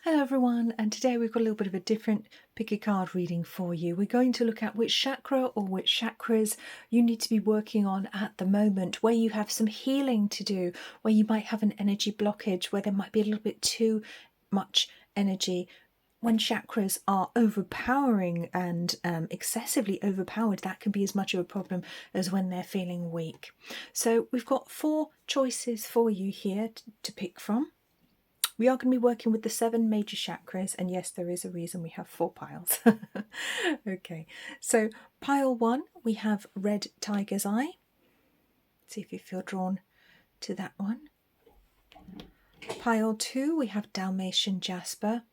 Hello everyone, and today we've got a little bit of a different pick a card reading for you. We're going to look at which chakra or which chakras you need to be working on at the moment, where you have some healing to do, where you might have an energy blockage, where there might be a little bit too much energy. When chakras are overpowering and excessively overpowered, that can be as much of a problem as when they're feeling weak. So we've got 4 choices for you here to pick from. We are going to be working with the 7 major chakras, and yes, there is a reason we have 4 piles. Okay, so pile 1, we have Red Tiger's Eye. See if you feel drawn to that one. Pile 2, we have Dalmatian Jasper.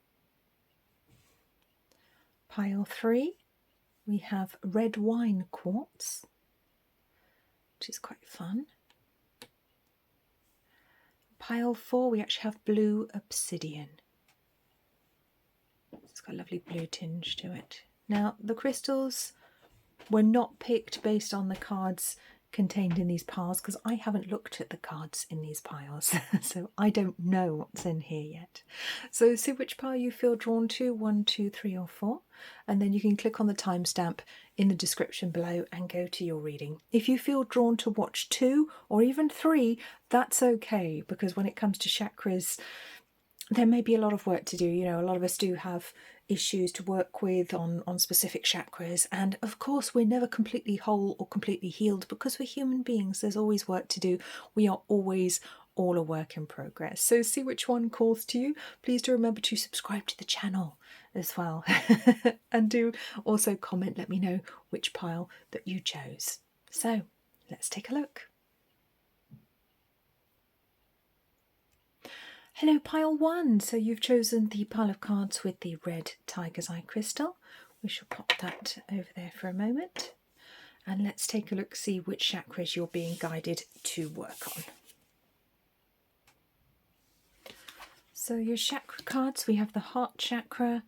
Pile 3, we have Red Wine Quartz, which is quite fun. Pile 4, we actually have Blue Obsidian. It's got a lovely blue tinge to it. Now, the crystals were not picked based on the cards contained in these piles because I haven't looked at the cards in these piles, so I don't know what's in here yet. So see which pile you feel drawn to, 1, 2, 3 or 4, and then you can click on the timestamp in the description below and go to your reading. If you feel drawn to watch 2 or even 3, that's okay, because when it comes to chakras, there may be a lot of work to do. You know, a lot of us do have issues to work with on specific chakras, and of course we're never completely whole or completely healed because we're human beings. There's always work to do. We are always all a work in progress. So see which one calls to you. Please do remember to subscribe to the channel as well and do also comment, let me know which pile that you chose. So let's take a look. Hello pile 1, so you've chosen the pile of cards with the Red Tiger's Eye crystal. We shall pop that over there for a moment, and let's take a look, see which chakras you're being guided to work on. So your chakra cards, we have the Heart Chakra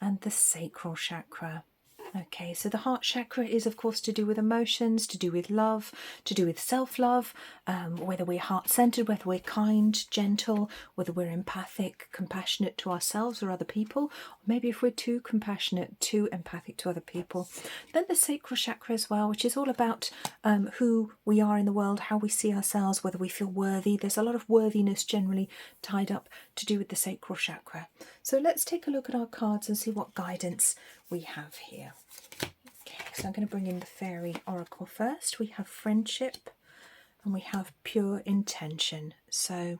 and the Sacral Chakra. Okay, so the heart chakra is of course to do with emotions, to do with love, to do with self-love, whether we're heart-centered, whether we're kind, gentle, whether we're empathic, compassionate to ourselves or other people, or maybe if we're too compassionate, too empathic to other people. Then the sacral chakra as well, which is all about who we are in the world, how we see ourselves, whether we feel worthy. There's a lot of worthiness generally tied up to do with the sacral chakra. So let's take a look at our cards and see what guidance we have here. Okay, so I'm going to bring in the fairy oracle first. We have friendship and we have pure intention. So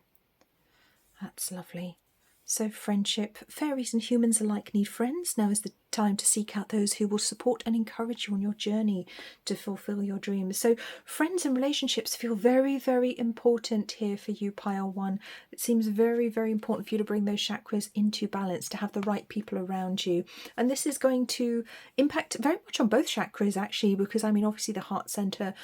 that's lovely. So friendship, fairies and humans alike need friends. Now is the time to seek out those who will support and encourage you on your journey to fulfill your dreams. So friends and relationships feel very, very important here for you, pile 1. It seems very, very important for you to bring those chakras into balance, to have the right people around you. And this is going to impact very much on both chakras actually, because I mean obviously the heart center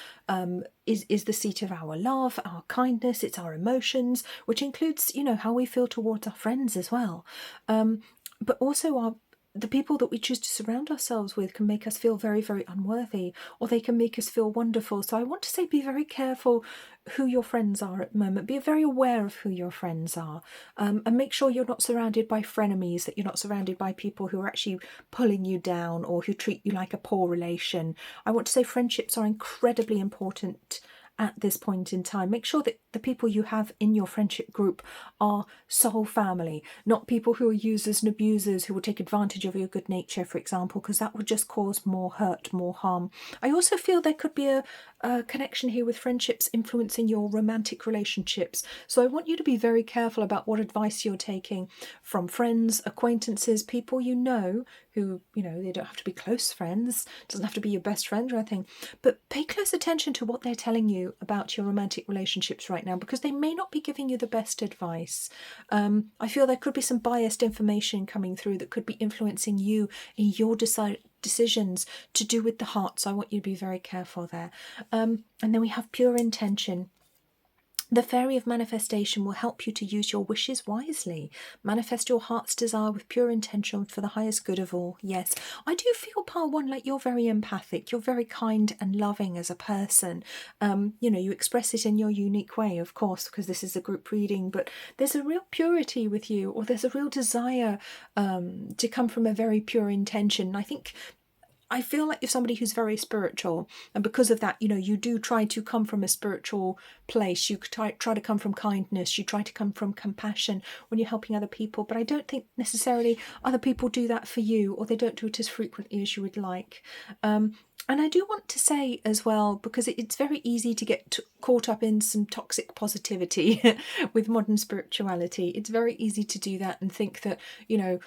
is the seat of our love, our kindness, it's our emotions, which includes, you know, how we feel towards our friends as well. But also the people that we choose to surround ourselves with can make us feel very, very unworthy, or they can make us feel wonderful. So I want to say be very careful who your friends are at the moment. Be very aware of who your friends are, and make sure you're not surrounded by frenemies, that you're not surrounded by people who are actually pulling you down or who treat you like a poor relation. I want to say friendships are incredibly important at this point in time. Make sure that the people you have in your friendship group are soul family, not people who are users and abusers who will take advantage of your good nature, for example, because that would just cause more hurt, more harm. I also feel there could be a connection here with friendships influencing your romantic relationships. So I want you to be very careful about what advice you're taking from friends, acquaintances, people you know who, you know, they don't have to be close friends, doesn't have to be your best friend or anything, but pay close attention to what they're telling you about your romantic relationships right now, because they may not be giving you the best advice. I feel there could be some biased information coming through that could be influencing you in your decisions to do with the heart, so I want you to be very careful there. And then we have pure intention. The Fairy of Manifestation will help you to use your wishes wisely. Manifest your heart's desire with pure intention for the highest good of all. Yes, I do feel, Pile 1, like you're very empathic. You're very kind and loving as a person. You know, you express it in your unique way, of course, because this is a group reading, but there's a real purity with you, or there's a real desire to come from a very pure intention. I feel like you're somebody who's very spiritual, and because of that, you know, you do try to come from a spiritual place. You try to come from kindness. You try to come from compassion when you're helping other people. But I don't think necessarily other people do that for you, or they don't do it as frequently as you would like. And I do want to say as well, because it's very easy to get caught up in some toxic positivity with modern spirituality. It's very easy to do that and think that, you know,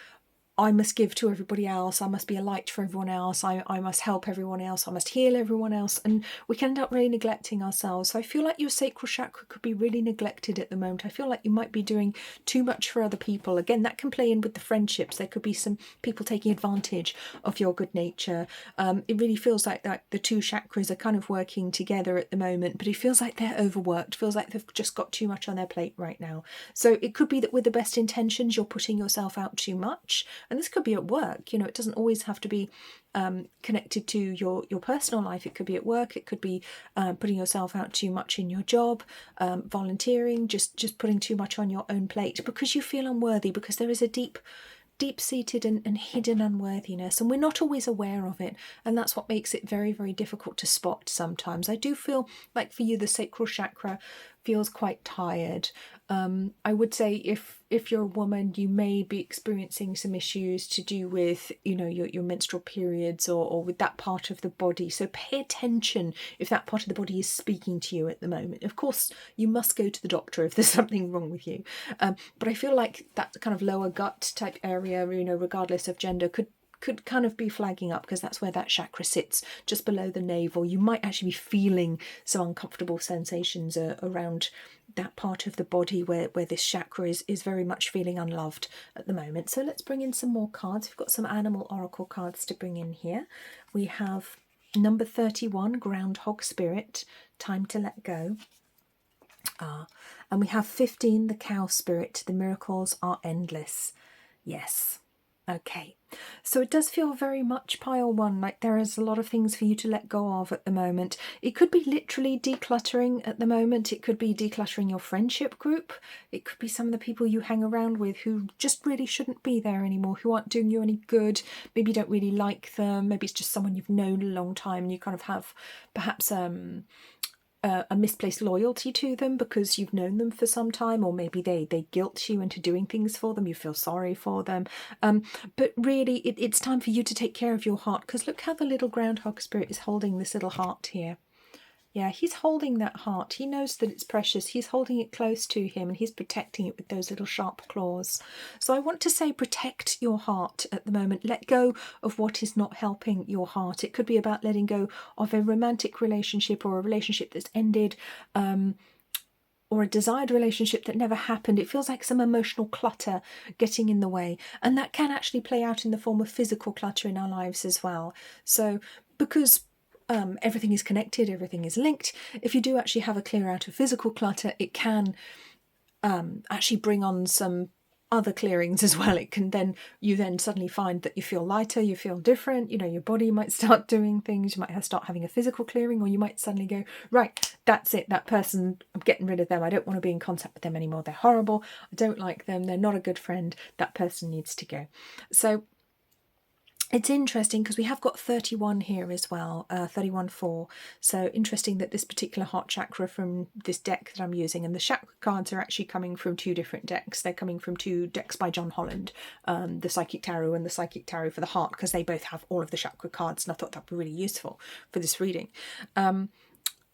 I must give to everybody else, I must be a light for everyone else, I must help everyone else, I must heal everyone else, and we can end up really neglecting ourselves. So I feel like your sacral chakra could be really neglected at the moment. I feel like you might be doing too much for other people. Again, that can play in with the friendships. There could be some people taking advantage of your good nature. It really feels like that the two chakras are kind of working together at the moment, but it feels like they're overworked, feels like they've just got too much on their plate right now. So it could be that with the best intentions, you're putting yourself out too much. And this could be at work, you know, it doesn't always have to be connected to your personal life. It could be at work, it could be putting yourself out too much in your job, volunteering, just putting too much on your own plate because you feel unworthy, because there is a deep-seated and hidden unworthiness, and we're not always aware of it, and that's what makes it very, very difficult to spot sometimes. I do feel like for you the sacral chakra feels quite tired. I would say if you're a woman, you may be experiencing some issues to do with, you know, your menstrual periods or with that part of the body. So pay attention if that part of the body is speaking to you at the moment. Of course, you must go to the doctor if there's something wrong with you. But I feel like that kind of lower gut type area, you know, regardless of gender, could kind of be flagging up, because that's where that chakra sits, just below the navel. You might actually be feeling some uncomfortable sensations around that part of the body where this chakra is very much feeling unloved at the moment. So let's bring in some more cards. We've got some animal oracle cards to bring in here. We have number 31, Groundhog Spirit, Time to Let Go. And we have 15, the Cow Spirit, The Miracles Are Endless. Yes. Okay, so it does feel very much pile one, like there is a lot of things for you to let go of at the moment. It could be literally decluttering at the moment. It could be decluttering your friendship group. It could be some of the people you hang around with who just really shouldn't be there anymore, who aren't doing you any good. Maybe you don't really like them. Maybe it's just someone you've known a long time and you kind of have perhaps a misplaced loyalty to them because you've known them for some time, or maybe they guilt you into doing things for them. You feel sorry for them, but really it's time for you to take care of your heart, because look how the little groundhog spirit is holding this little heart here. Yeah, he's holding that heart. He knows that it's precious. He's holding it close to him and he's protecting it with those little sharp claws. So I want to say protect your heart at the moment. Let go of what is not helping your heart. It could be about letting go of a romantic relationship or a relationship that's ended, or a desired relationship that never happened. It feels like some emotional clutter getting in the way. And that can actually play out in the form of physical clutter in our lives as well. So because everything is connected, everything is linked, if you do actually have a clear out of physical clutter, it can actually bring on some other clearings as well. It can you then suddenly find that you feel lighter, you feel different, you know, your body might start doing things, you might start having a physical clearing, or you might suddenly go, right, that's it, that person, I'm getting rid of them, I don't want to be in contact with them anymore, they're horrible, I don't like them, they're not a good friend, that person needs to go. So it's interesting because we have got 31 here as well, 31-4. So interesting that this particular heart chakra from this deck that I'm using, and the chakra cards are actually coming from two different decks. They're coming from two decks by John Holland, the Psychic Tarot and the Psychic Tarot for the Heart, because they both have all of the chakra cards, and I thought that'd be really useful for this reading.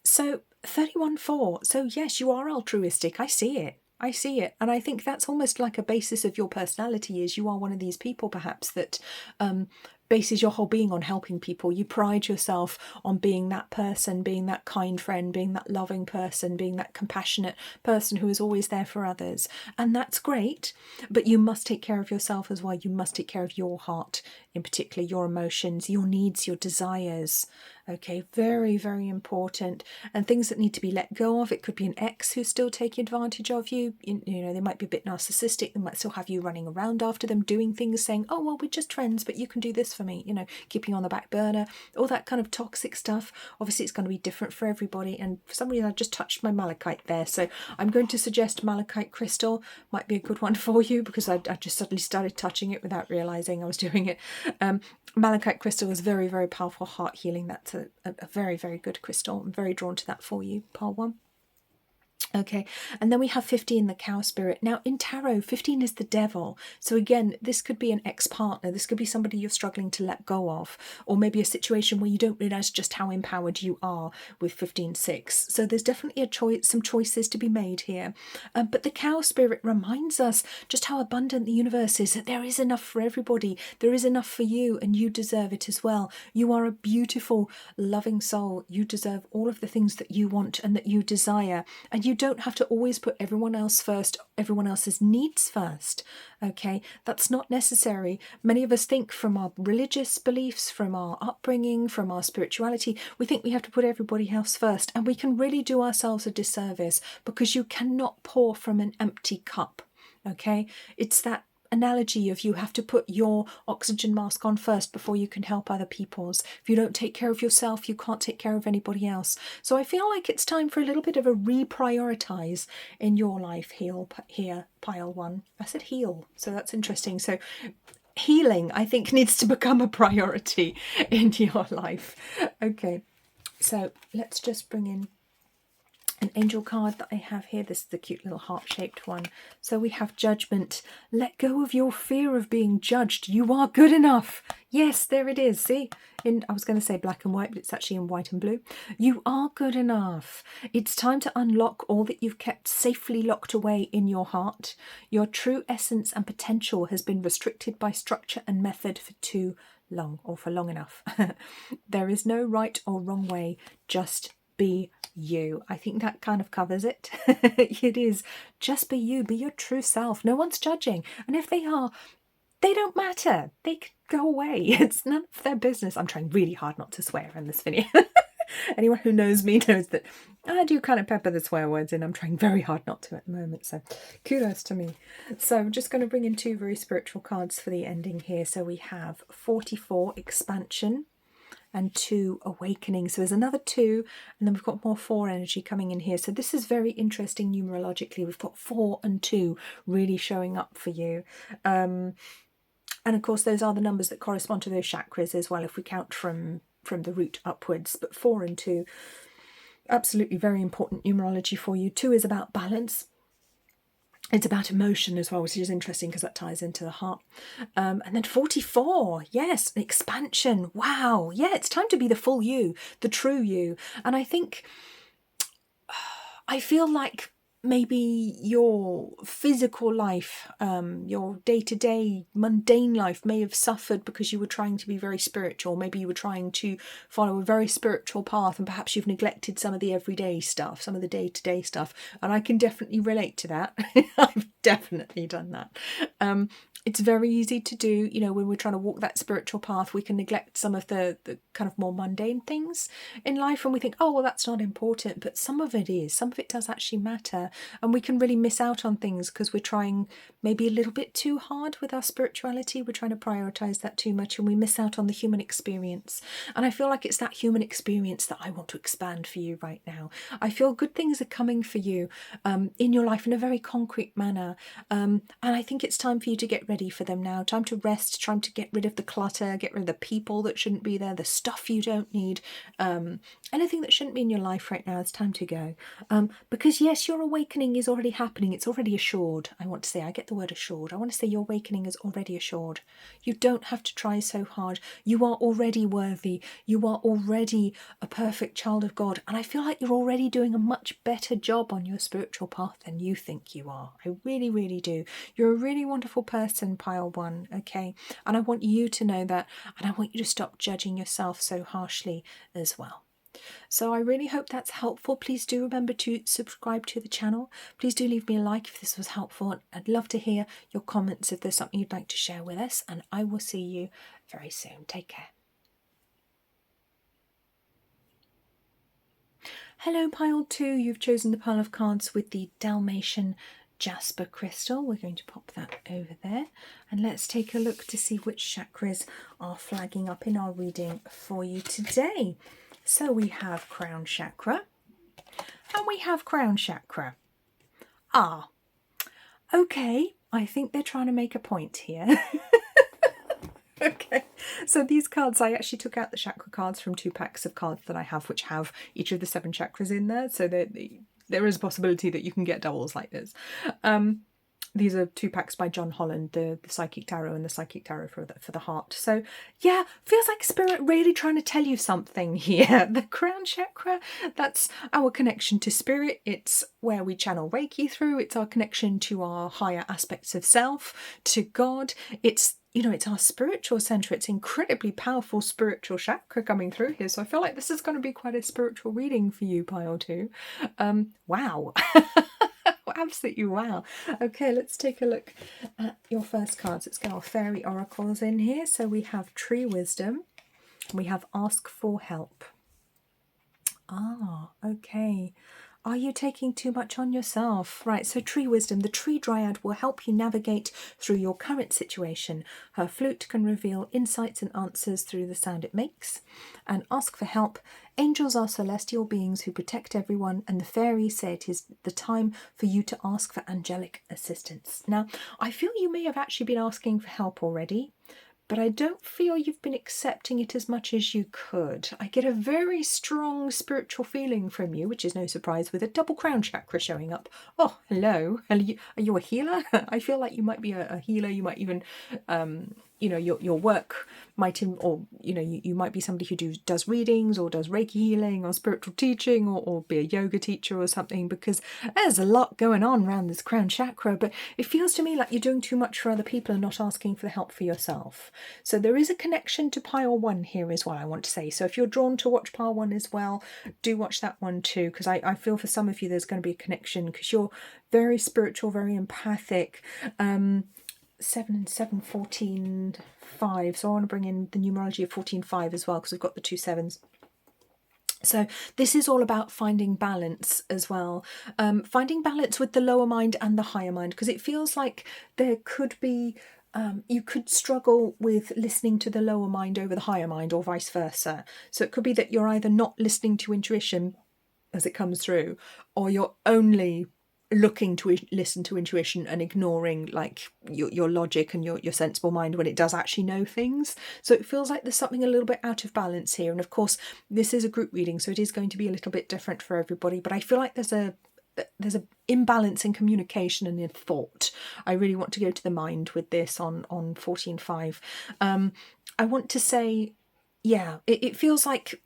So 31-4. So yes, you are altruistic. I see it. And I think that's almost like a basis of your personality, is you are one of these people perhaps that bases your whole being on helping people. You pride yourself on being that person, being that kind friend, being that loving person, being that compassionate person who is always there for others. And that's great, but you must take care of yourself as well. You must take care of your heart in particular, your emotions, your needs, your desires. Okay, very, very important. And things that need to be let go of. It could be an ex who's still taking advantage of you. You know, they might be a bit narcissistic. They might still have you running around after them, doing things, saying, oh, well, we're just friends, but you can do this for me. You know, keeping you on the back burner, all that kind of toxic stuff. Obviously, it's going to be different for everybody. And for some reason, I just touched my malachite there. So I'm going to suggest malachite crystal might be a good one for you, because I just suddenly started touching it without realizing I was doing it. Malachite crystal is very, very powerful heart healing. That's a very, very good crystal. I'm very drawn to that for you, pile 1. Okay, and then we have 15, the cow spirit. Now in tarot, 15 is the devil. So again, this could be an ex-partner. This could be somebody you're struggling to let go of, or maybe a situation where you don't realize just how empowered you are with 15-6. So there's definitely a choice, some choices to be made here. But the cow spirit reminds us just how abundant the universe is, that there is enough for everybody. There is enough for you, and you deserve it as well. You are a beautiful, loving soul. You deserve all of the things that you want and that you desire. And you don't have to always put everyone else first, everyone else's needs first. Okay, that's not necessary. Many of us think, from our religious beliefs, from our upbringing, from our spirituality, we think we have to put everybody else first, and we can really do ourselves a disservice, because you cannot pour from an empty cup. Okay, it's that analogy of you have to put your oxygen mask on first before you can help other people's. If you don't take care of yourself, you can't take care of anybody else. So I feel like it's time for a little bit of a reprioritize in your life here, pile 1. I said heal, so that's interesting. So healing, I think, needs to become a priority in your life. Okay, so let's just bring in an angel card that I have here. This is the cute little heart-shaped one. So we have judgment. Let go of your fear of being judged. You are good enough. Yes, there it is. See, I was going to say black and white, but it's actually in white and blue. You are good enough. It's time to unlock all that you've kept safely locked away in your heart. Your true essence and potential has been restricted by structure and method for too long, or for long enough. There is no right or wrong way. Just be you. I think that kind of covers it. It is. Just be you. Be your true self. No one's judging. And if they are, they don't matter. They can go away. It's none of their business. I'm trying really hard not to swear in this video. Anyone who knows me knows that I do kind of pepper the swear words in. I'm trying very hard not to at the moment, so kudos to me. So I'm just going to bring in 2 very spiritual cards for the ending here. So we have 44, expansion, and 2, awakening. So there's another 2, and then we've got more 4 energy coming in here. So this is very interesting numerologically. We've got 4 and 2 really showing up for you. And of course, those are the numbers that correspond to those chakras as well, if we count from the root upwards. But 4 and 2, absolutely very important numerology for you. 2 is about balance. It's about emotion as well, which is interesting because that ties into the heart. And then 44, yes, expansion. Wow, yeah, it's time to be the full you, the true you. And I think, I feel like maybe your physical life, your day-to-day mundane life may have suffered because you were trying to be very spiritual. Maybe you were trying to follow a very spiritual path, and perhaps you've neglected some of the everyday stuff, some of the day-to-day stuff. And I can definitely relate to that. I've definitely done that. It's very easy to do, you know, when we're trying to walk that spiritual path, we can neglect some of the kind of more mundane things in life, and we think, oh, well, that's not important. But some of it is. Some of it does actually matter. And we can really miss out on things because we're trying maybe a little bit too hard with our spirituality. We're trying to prioritize that too much, and we miss out on the human experience. And I feel like it's that human experience that I want to expand for you right now. I feel good things are coming for you in your life in a very concrete manner. And I think it's time for you to get ready for them now. Time to rest, time to get rid of the clutter, get rid of the people that shouldn't be there, the stuff you don't need, anything that shouldn't be in your life right now. It's time to go. Because yes, your awakening is already happening. It's already assured. I want to say, I get the word assured. I want to say your awakening is already assured. You don't have to try so hard. You are already worthy. You are already a perfect child of God. And I feel like you're already doing a much better job on your spiritual path than you think you are. I really, really do. You're a really wonderful person, pile 1, okay? And I want you to know that, and I want you to stop judging yourself so harshly as well. So I really hope that's helpful. Please do remember to subscribe to the channel. Please do leave me a like if this was helpful. I'd love to hear your comments if there's something you'd like to share with us, and I will see you very soon. Take care. Hello, pile 2. You've chosen the pile of cards with the Dalmatian Jasper crystal. We're going to pop that over there. And let's take a look to see which chakras are flagging up in our reading for you today. So we have Crown Chakra and we have Crown Chakra. Ah, okay. I think they're trying to make a point here. Okay, so these cards, I actually took out the chakra cards from 2 packs of cards that I have, which have each of the 7 chakras in there. So there is a possibility that you can get doubles like this. These are 2 packs by John Holland, the Psychic Tarot and the Psychic Tarot for the heart. So yeah, feels like Spirit really trying to tell you something here. The Crown Chakra, that's our connection to Spirit. It's where we channel Reiki through. It's our connection to our higher aspects of self, to God. It's, you know, it's our spiritual centre. It's incredibly powerful spiritual chakra coming through here. So I feel like this is going to be quite a spiritual reading for you, pile 2. Wow. Absolutely wow. Okay, let's take a look at your first cards. Let's get our fairy oracles in here. So we have Tree Wisdom. We have Ask for Help. Ah, okay. Are you taking too much on yourself? Right, so Tree Wisdom, the tree dryad will help you navigate through your current situation. Her flute can reveal insights and answers through the sound it makes. And Ask for Help. Angels are celestial beings who protect everyone, and the fairies say it is the time for you to ask for angelic assistance. Now, I feel you may have actually been asking for help already, but I don't feel you've been accepting it as much as you could. I get a very strong spiritual feeling from you, which is no surprise, with a double crown chakra showing up. Oh, hello. Are you a healer? I feel like you might be a healer. You might even, you know, your work might, or, you know, you might be somebody who does readings or does Reiki healing or spiritual teaching, or be a yoga teacher or something, because there's a lot going on around this crown chakra. But it feels to me like you're doing too much for other people and not asking for the help for yourself. So there is a connection to pile 1 here is what I want to say. So if you're drawn to watch pile 1 as well, do watch that one too, because I feel for some of you there's going to be a connection, because you're very spiritual, very empathic. 7 and 7, 14, 5. So I want to bring in the numerology of 14, 5 as well, because we've got the 2 7s. So this is all about finding balance as well. Finding balance with the lower mind and the higher mind, because it feels like there could be, you could struggle with listening to the lower mind over the higher mind, or vice versa. So it could be that you're either not listening to intuition as it comes through, or you're only looking to listen to intuition and ignoring like your logic and your sensible mind when it does actually know things. So it feels like there's something a little bit out of balance here. And of course, this is a group reading, so it is going to be a little bit different for everybody. But I feel like there's a imbalance in communication and in thought. I really want to go to the mind with this on 14.5. I want to say, yeah, it feels like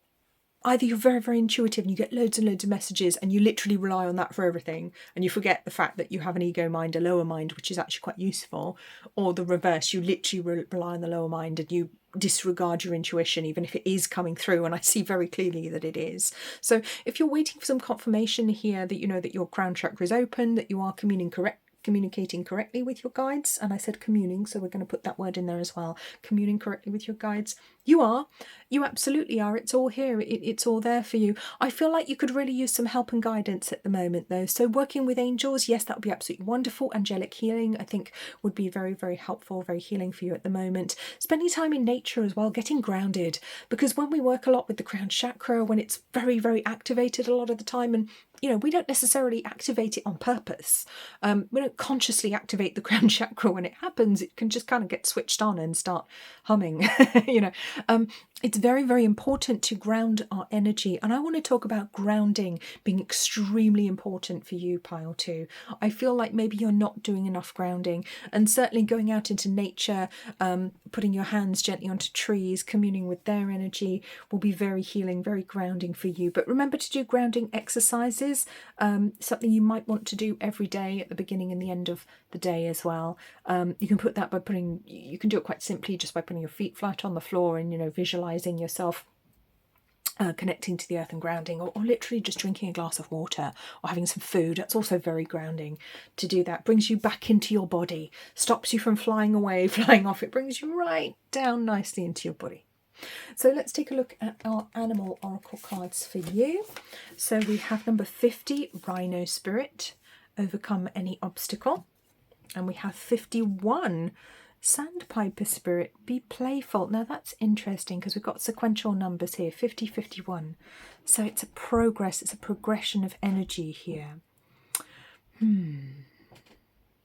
either you're very, very intuitive and you get loads and loads of messages and you literally rely on that for everything, and you forget the fact that you have an ego mind, a lower mind, which is actually quite useful, or the reverse, you literally rely on the lower mind and you disregard your intuition, even if it is coming through, and I see very clearly that it is. So if you're waiting for some confirmation here that you know that your crown chakra is open, that you are communicating correctly with your guides, and I said communing, so we're going to put that word in there as well, communing correctly with your guides. You absolutely are. It's all here. It's all there for you. I feel like you could really use some help and guidance at the moment though. So working with angels, yes, that would be absolutely wonderful. Angelic healing, I think, would be very, very helpful, very healing for you at the moment. Spending time in nature as well, getting grounded, because when we work a lot with the crown chakra, when it's very, very activated a lot of the time, and you know, we don't necessarily activate it on purpose. We don't consciously activate the crown chakra when it happens. It can just kind of get switched on and start humming, you know. It's very, very important to ground our energy. And I want to talk about grounding being extremely important for you, pile 2. I feel like maybe you're not doing enough grounding, and certainly going out into nature, putting your hands gently onto trees, communing with their energy will be very healing, very grounding for you. But remember to do grounding exercises, something you might want to do every day at the beginning and the end of the day as well. You can put that by you can do it quite simply just by putting your feet flat on the floor and, you know, visualizing yourself connecting to the earth and grounding, or literally just drinking a glass of water or having some food. That's also very grounding to do that. Brings you back into your body, stops you from flying away, flying off. It brings you right down nicely into your body. So let's take a look at our animal oracle cards for you. So we have number 50, Rhino Spirit, overcome any obstacle. And we have 51, Sandpiper Spirit, be playful. Now that's interesting because we've got sequential numbers here, 50, 51. So it's a progress, it's a progression of energy here.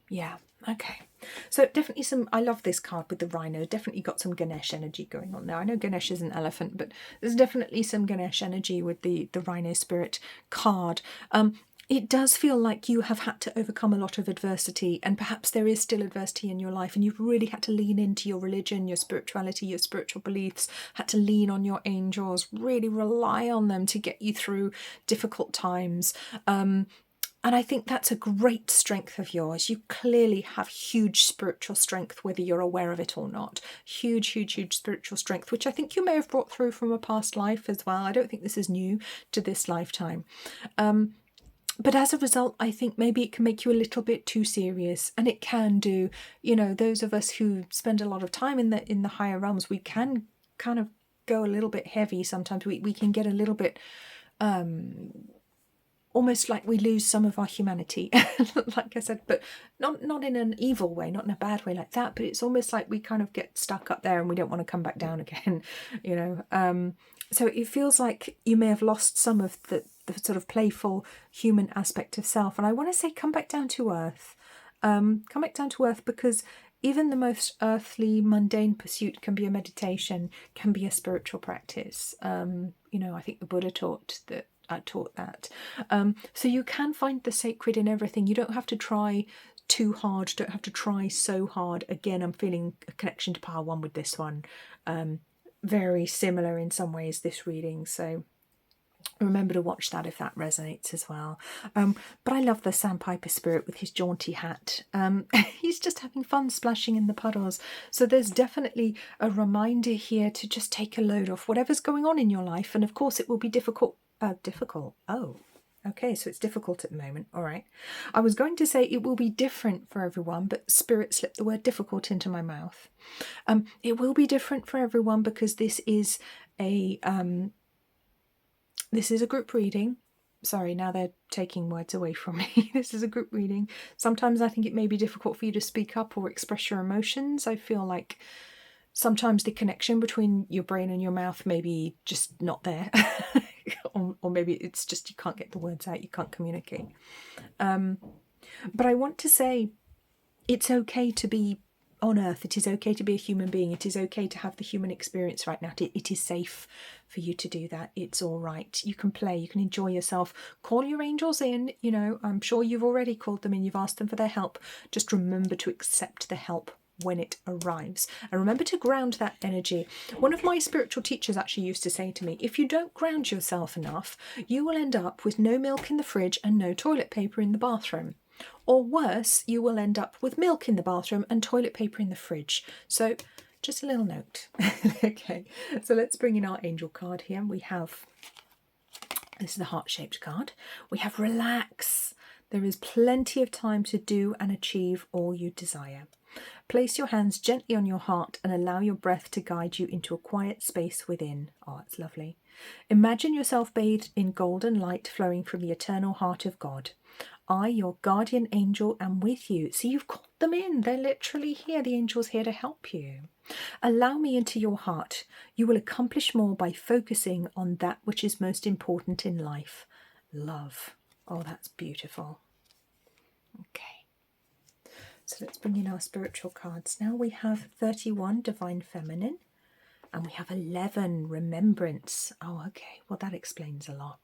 Yeah, okay. So definitely some, I love this card with the rhino, definitely got some Ganesh energy going on now. I know Ganesh is an elephant, but there's definitely some Ganesh energy with the Rhino Spirit card. It does feel like you have had to overcome a lot of adversity, and perhaps there is still adversity in your life, and you've really had to lean into your religion, your spirituality, your spiritual beliefs, had to lean on your angels, really rely on them to get you through difficult times. And I think that's a great strength of yours. You clearly have huge spiritual strength, whether you're aware of it or not. Huge, huge, huge spiritual strength, which I think you may have brought through from a past life as well. I don't think this is new to this lifetime. But as a result, I think maybe it can make you a little bit too serious, and it can do. You know, those of us who spend a lot of time in the higher realms, we can kind of go a little bit heavy sometimes. We can get a little bit almost like we lose some of our humanity, like I said, but not in an evil way, not in a bad way like that, but it's almost like we kind of get stuck up there and we don't want to come back down again, you know. So it feels like you may have lost some of the sort of playful human aspect of self. And I want to say come back down to earth. Come back down to earth, because even the most earthly, mundane pursuit can be a meditation, can be a spiritual practice. You know, I think the Buddha taught that. So you can find the sacred in everything. You don't have to try too hard, don't have to try so hard. Again, I'm feeling a connection to Power One with this one. Very similar in some ways, this reading. So remember to watch that if that resonates as well. But I love the Sandpiper Spirit with his jaunty hat. He's just having fun splashing in the puddles. So there's definitely a reminder here to just take a load off whatever's going on in your life. And of course it will be difficult. Oh, okay, so it's difficult at the moment. All right. I was going to say it will be different for everyone, but Spirit slipped the word difficult into my mouth. It will be different for everyone because this is a group reading. Sorry, now they're taking words away from me. This is a group reading. Sometimes I think it may be difficult for you to speak up or express your emotions. I feel like sometimes the connection between your brain and your mouth may be just not there. or maybe it's just you can't get the words out, you can't communicate. But I want to say it's okay to be on earth. It is okay to be a human being. It is okay to have the human experience right now. It is safe for you to do that. It's all right. You can play, you can enjoy yourself. Call your angels in, you know, I'm sure you've already called them in, you've asked them for their help. Just remember to accept the help when it arrives, and remember to ground that energy. One of my spiritual teachers actually used to say to me, if you don't ground yourself enough, you will end up with no milk in the fridge and no toilet paper in the bathroom. Or worse, you will end up with milk in the bathroom and toilet paper in the fridge. So just a little note. Okay, so let's bring in our angel card here. We have, this is the heart-shaped card. We have relax. There is plenty of time to do and achieve all you desire. Place your hands gently on your heart and allow your breath to guide you into a quiet space within. Oh, it's lovely. Imagine yourself bathed in golden light flowing from the eternal heart of God. I, your guardian angel, am with you. See, you've called them in. They're literally here. The angel's here to help you. Allow me into your heart. You will accomplish more by focusing on that which is most important in life. Love. Oh, that's beautiful. Okay. So let's bring in our spiritual cards. Now we have 31, Divine Feminine, and we have 11, Remembrance. Oh, okay. Well, that explains a lot.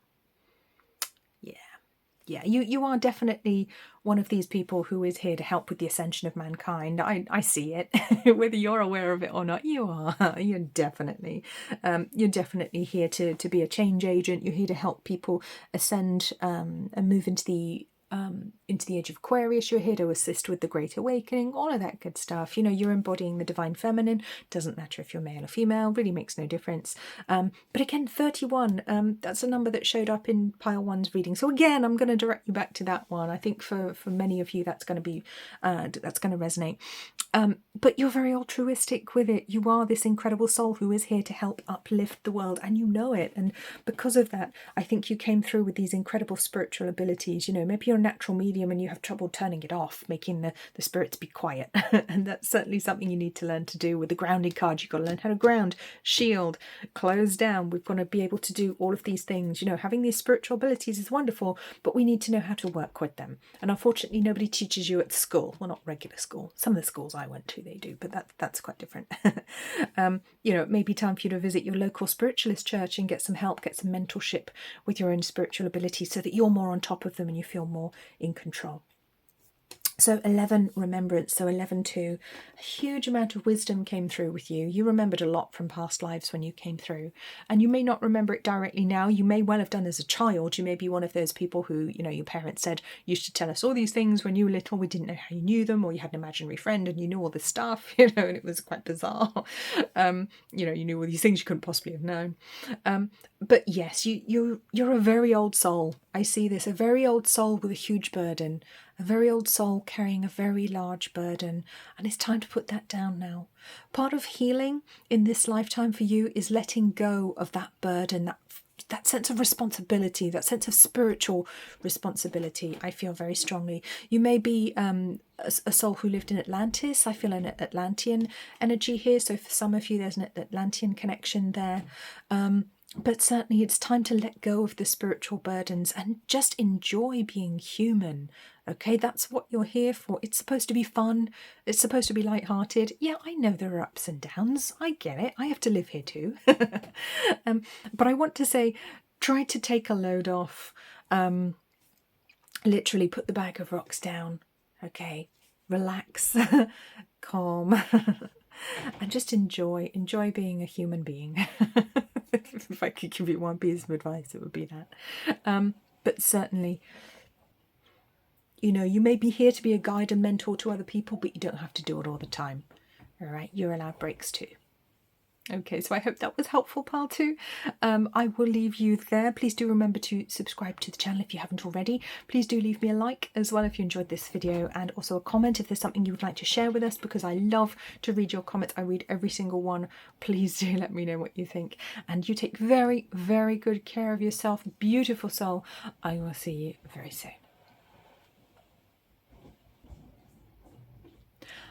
Yeah, you are definitely one of these people who is here to help with the ascension of mankind. I see it. Whether you're aware of it or not, you are. You're definitely here to be a change agent. You're here to help people ascend and move into the into the age of Aquarius. You're here to assist with the Great Awakening, all of that good stuff. You know, you're embodying the Divine Feminine. Doesn't matter if you're male or female, really makes no difference. But again, 31, that's a number that showed up in pile 1's reading. So again, I'm going to direct you back to that one. I think for many of you, that's going to be, that's going to resonate. But you're very altruistic with it. You are this incredible soul who is here to help uplift the world, and you know it. And because of that, I think you came through with these incredible spiritual abilities. You know, maybe you're a natural medium and you have trouble turning it off, making the spirits be quiet. And that's certainly something you need to learn to do. With the grounding card, you've got to learn how to ground, shield, close down. We've got to be able to do all of these things. You know, having these spiritual abilities is wonderful, but we need to know how to work with them. And unfortunately, nobody teaches you at school. Well, not regular school. Some of the schools I went to, they do, but that's quite different. You know, it may be time for you to visit your local spiritualist church and get some help, get some mentorship with your own spiritual abilities so that you're more on top of them and you feel more in control. So 11, remembrance. So 11-2, a huge amount of wisdom came through with you. You remembered a lot from past lives when you came through. And you may not remember it directly now. You may well have done as a child. You may be one of those people who, you know, your parents said, you should tell us all these things when you were little. We didn't know how you knew them, or you had an imaginary friend and you knew all this stuff, you know, and it was quite bizarre. You know, you knew all these things you couldn't possibly have known. But yes, you're a very old soul. I see this, a very old soul with a huge burden. A very old soul carrying a very large burden, and it's time to put that down now. Part of healing in this lifetime for you is letting go of that burden, that sense of responsibility, that sense of spiritual responsibility. I feel very strongly. You may be a soul who lived in Atlantis. I feel an Atlantean energy here, so for some of you there's an Atlantean connection there. But certainly it's time to let go of the spiritual burdens and just enjoy being human. Okay, that's what you're here for. It's supposed to be fun. It's supposed to be lighthearted. Yeah, I know there are ups and downs. I get it. I have to live here too. But I want to say, try to take a load off. Literally put the bag of rocks down. Okay, relax, calm, and just enjoy being a human being. If I could give you one piece of advice, it would be that. But certainly, you know, you may be here to be a guide and mentor to other people, but you don't have to do it all the time. All right, you're allowed breaks too. Okay, so I hope that was helpful, pile 2. I will leave you there. Please do remember to subscribe to the channel if you haven't already. Please do leave me a like as well if you enjoyed this video, and also a comment if there's something you would like to share with us, because I love to read your comments. I read every single one. Please do let me know what you think. And you take very, very good care of yourself. Beautiful soul. I will see you very soon.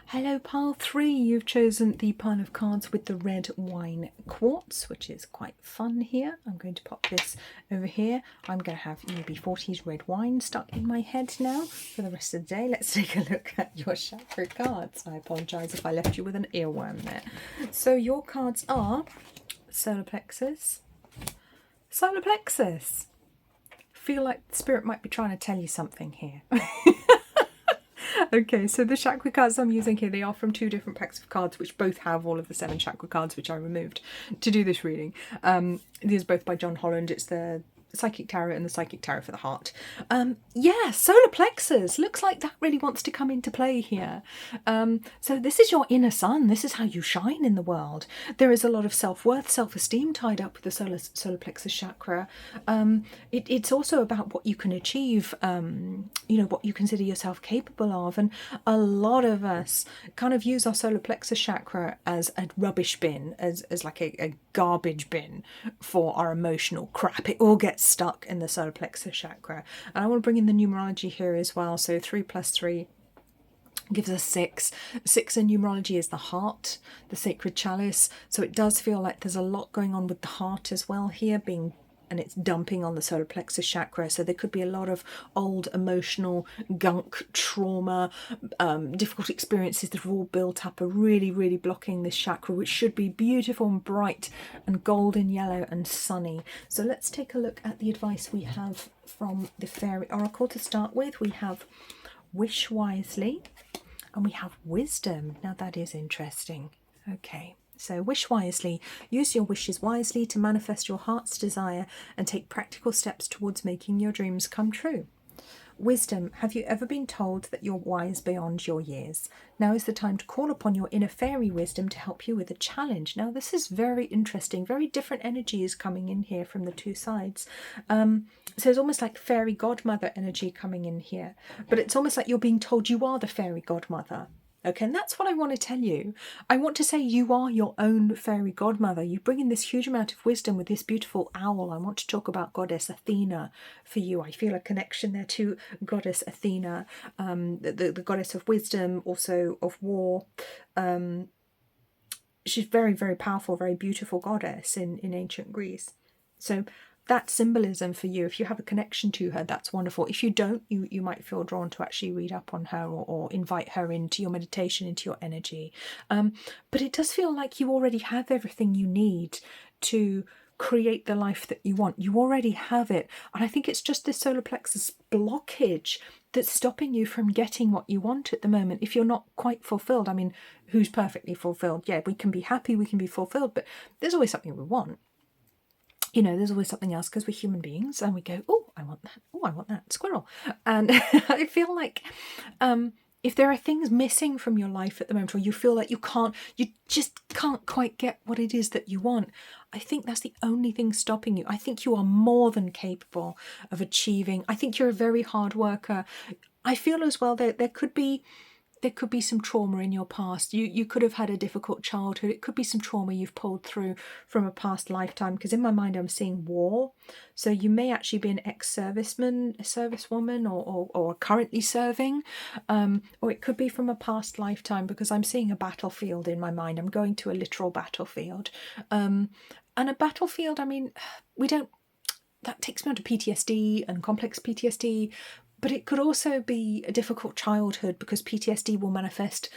Hello, pile 3. You've chosen the pile of cards with the red wine quartz, which is quite fun here. I'm going to pop this over here. I'm going to have UB40's red wine stuck in my head now for the rest of the day. Let's take a look at your chakra cards. I apologise if I left you with an earworm there. So your cards are solar plexus, solar plexus. Feel like the spirit might be trying to tell you something here. Okay, so the chakra cards I'm using here, they are from 2 different packs of cards, which both have all of the 7 chakra cards, which I removed to do this reading. These are both by John Holland. It's the Psychic Tarot and the Psychic Tarot for the Heart. Yeah, solar plexus. Looks like that really wants to come into play here. So this is your inner sun. This is how you shine in the world. There is a lot of self-worth, self-esteem tied up with the solar plexus chakra. It's also about what you can achieve, you know, what you consider yourself capable of. And a lot of us kind of use our solar plexus chakra as a rubbish bin, as like a garbage bin for our emotional crap. It all gets stuck in the solar plexus chakra. And I want to bring in the numerology here as well. So 3 plus 3 gives us 6. 6 in numerology is the heart, the sacred chalice. So it does feel like there's a lot going on with the heart as well here, and it's dumping on the solar plexus chakra. So there could be a lot of old emotional gunk, trauma, difficult experiences that have all built up, are really, really blocking this chakra, which should be beautiful and bright and golden yellow and sunny. So let's take a look at the advice we have from the Fairy Oracle to start with. We have wish wisely and we have wisdom. Now that is interesting. Okay. So wish wisely. Use your wishes wisely to manifest your heart's desire and take practical steps towards making your dreams come true. Wisdom, have you ever been told that you're wise beyond your years? Now is the time to call upon your inner fairy wisdom to help you with a challenge. Now this is very interesting, very different energies coming in here from the two sides. So it's almost like fairy godmother energy coming in here, but it's almost like you're being told you are the fairy godmother. Okay, and that's what I want to tell you. I want to say you are your own fairy godmother. You bring in this huge amount of wisdom with this beautiful owl. I want to talk about Goddess Athena for you. I feel a connection there to Goddess Athena, the goddess of wisdom, also of war. She's very, very powerful, very beautiful goddess in ancient Greece. So that symbolism for you, if you have a connection to her, that's wonderful. If you don't, you might feel drawn to actually read up on her, or invite her into your meditation, into your energy. But it does feel like you already have everything you need to create the life that you want. You already have it. And I think it's just this solar plexus blockage that's stopping you from getting what you want at the moment. If you're not quite fulfilled, I mean, who's perfectly fulfilled? Yeah, we can be happy, we can be fulfilled, but there's always something we want. You know, there's always something else, because we're human beings and we go, oh, I want that. Oh, I want that squirrel. And I feel like if there are things missing from your life at the moment, or you feel like you just can't quite get what it is that you want, I think that's the only thing stopping you. I think you are more than capable of achieving. I think you're a very hard worker. I feel as well that there could be some trauma in your past. You could have had a difficult childhood. It could be some trauma you've pulled through from a past lifetime, because in my mind I'm seeing war. So you may actually be an ex-serviceman, a servicewoman, or currently serving, or it could be from a past lifetime, because I'm seeing a battlefield in my mind. I'm going to a literal battlefield. And a battlefield, I mean, that takes me on to PTSD and complex PTSD. But it could also be a difficult childhood, because PTSD will manifest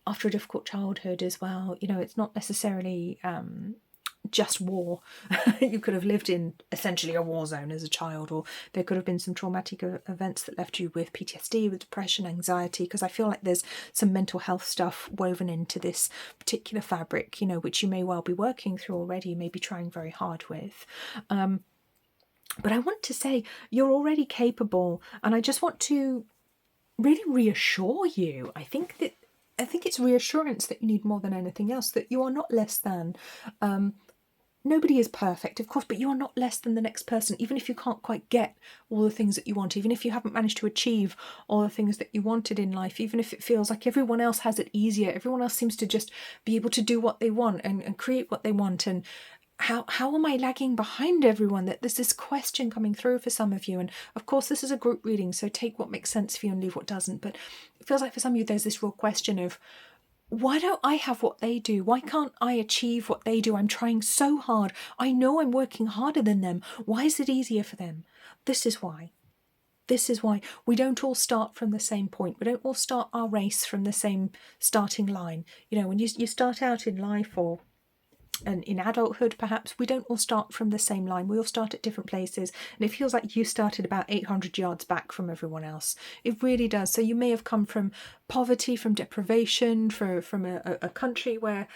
after a difficult childhood as well. You know, it's not necessarily just war. You could have lived in essentially a war zone as a child, or there could have been some traumatic events that left you with PTSD, with depression, anxiety, because I feel like there's some mental health stuff woven into this particular fabric, you know, which you may well be working through already, maybe trying very hard with. But I want to say you're already capable, and I just want to really reassure you. I think it's reassurance that you need more than anything else, that you are not less than. Nobody is perfect, of course, but you are not less than the next person, even if you can't quite get all the things that you want, even if you haven't managed to achieve all the things that you wanted in life, even if it feels like everyone else has it easier, everyone else seems to just be able to do what they want and create what they want. And how am I lagging behind everyone? That there's this question coming through for some of you. And of course, this is a group reading, so take what makes sense for you and leave what doesn't. But it feels like for some of you, there's this real question of, why don't I have what they do? Why can't I achieve what they do? I'm trying so hard. I know I'm working harder than them. Why is it easier for them? This is why. This is why we don't all start from the same point. We don't all start our race from the same starting line. You know, when you start out in life, or and in adulthood perhaps, we don't all start from the same line. We all start at different places, and it feels like you started about 800 yards back from everyone else. It really does. So you may have come from poverty, from deprivation, from a country where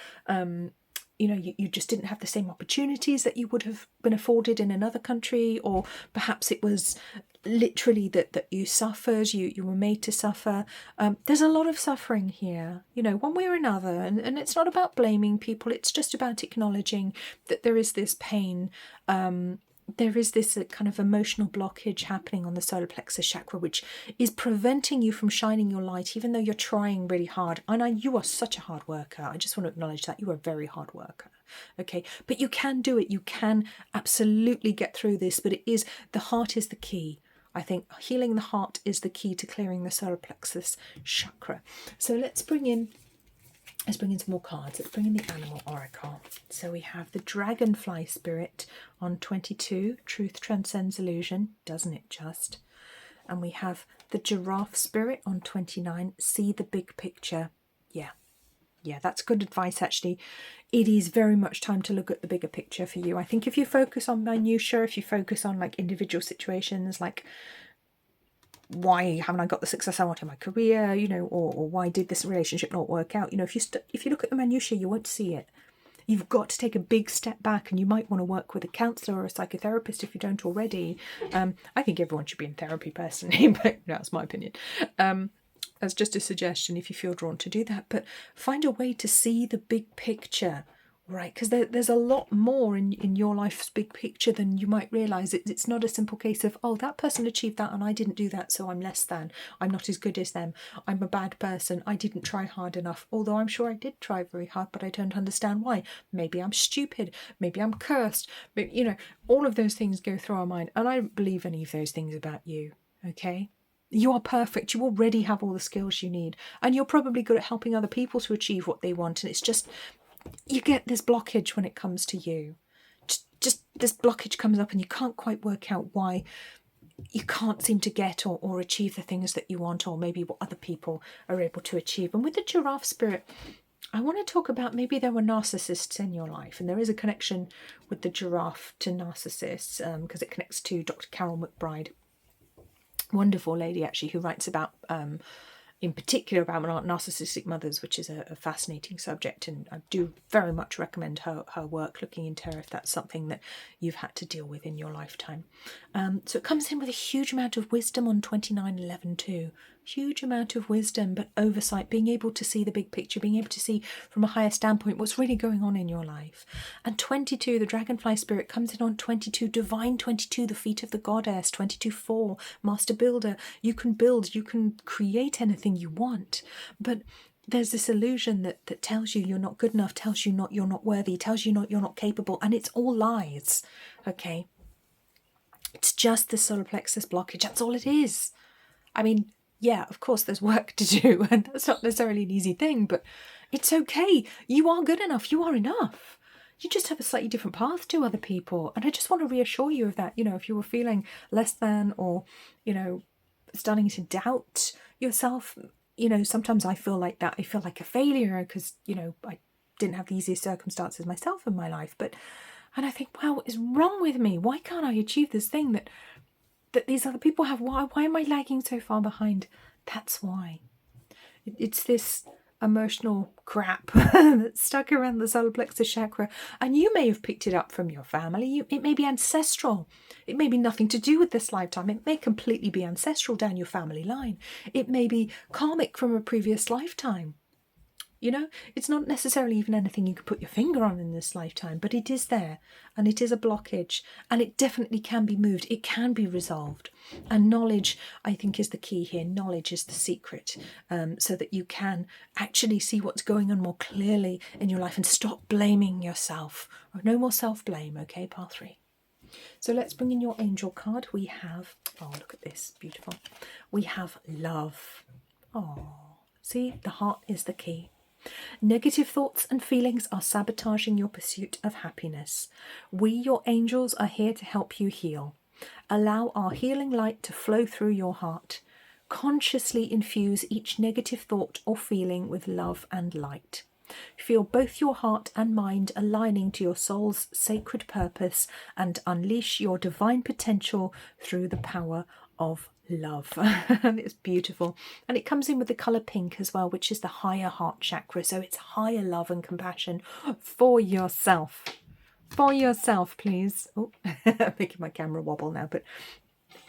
you know, you just didn't have the same opportunities that you would have been afforded in another country, or perhaps it was literally that you suffered, you were made to suffer. There's a lot of suffering here, you know, one way or another, and it's not about blaming people, it's just about acknowledging that there is this pain. There is this kind of emotional blockage happening on the solar plexus chakra, which is preventing you from shining your light, even though you're trying really hard. And you are such a hard worker. I just want to acknowledge that. You are a very hard worker. Okay, but you can do it. You can absolutely get through this, but the heart is the key. I think healing the heart is the key to clearing the solar plexus chakra. So let's bring in some more cards. Let's bring in the animal oracle. So we have the dragonfly spirit on 22. Truth transcends illusion, doesn't it just? And we have the giraffe spirit on 29. See the big picture. Yeah, that's good advice, actually. It is very much time to look at the bigger picture for you. I think if you focus on minutiae, if you focus on like individual situations, like why haven't I got the success I want in my career, you know, or why did this relationship not work out? You know, if you look at the minutiae, you won't see it. You've got to take a big step back, and you might want to work with a counsellor or a psychotherapist if you don't already. I think everyone should be in therapy personally, but that's my opinion. As just a suggestion if you feel drawn to do that. But find a way to see the big picture, right? Because there's a lot more in your life's big picture than you might realise. It's not a simple case of, oh, that person achieved that and I didn't do that, so I'm less than. I'm not as good as them. I'm a bad person. I didn't try hard enough. Although I'm sure I did try very hard, but I don't understand why. Maybe I'm stupid. Maybe I'm cursed. But, you know, all of those things go through our mind. And I don't believe any of those things about you, okay? You are perfect. You already have all the skills you need. And you're probably good at helping other people to achieve what they want. And it's just, you get this blockage when it comes to you. Just this blockage comes up and you can't quite work out why you can't seem to get or achieve the things that you want, or maybe what other people are able to achieve. And with the giraffe spirit, I want to talk about maybe there were narcissists in your life, and there is a connection with the giraffe to narcissists because it connects to Dr. Carol McBride. Wonderful lady actually, who writes about in particular about narcissistic mothers, which is a fascinating subject, and I do very much recommend her work, looking into her if that's something that you've had to deal with in your lifetime. So it comes in with a huge amount of wisdom on 2911 too. Huge amount of wisdom, but oversight, being able to see the big picture, being able to see from a higher standpoint what's really going on in your life. And 22, the dragonfly spirit, comes in on 22, divine 22, the feet of the goddess, 22-4, master builder. You can build, you can create anything you want, but there's this illusion that tells you you're not good enough, tells you you're not worthy, tells you you're not capable, and it's all lies, okay? It's just the solar plexus blockage, that's all it is. I mean, yeah, of course there's work to do, and that's not necessarily an easy thing, but it's okay. You are good enough. You are enough. You just have a slightly different path to other people. And I just want to reassure you of that. You know, if you were feeling less than, or, you know, starting to doubt yourself, you know, sometimes I feel like that. I feel like a failure because, you know, I didn't have the easiest circumstances myself in my life. And I think, wow, what is wrong with me? Why can't I achieve this thing that these other people have? Why am I lagging so far behind? That's why. It's this emotional crap that's stuck around the solar plexus chakra, and you may have picked it up from your family. It may be ancestral. It may be nothing to do with this lifetime. It may completely be ancestral down your family line. It may be karmic from a previous lifetime. You know, it's not necessarily even anything you could put your finger on in this lifetime, but it is there, and it is a blockage, and it definitely can be moved. It can be resolved. And knowledge, I think, is the key here. Knowledge is the secret, so that you can actually see what's going on more clearly in your life and stop blaming yourself. No more self-blame, okay, pile 3. So let's bring in your angel card. We have, oh, look at this, beautiful. We have love. Oh, see, the heart is the key. Negative thoughts and feelings are sabotaging your pursuit of happiness. We, your angels, are here to help you heal. Allow our healing light to flow through your heart. Consciously infuse each negative thought or feeling with love and light. Feel both your heart and mind aligning to your soul's sacred purpose and unleash your divine potential through the power of love. And it's beautiful, and it comes in with the colour pink as well, which is the higher heart chakra, so it's higher love and compassion for yourself. For yourself, please. Oh, I'm making my camera wobble now, but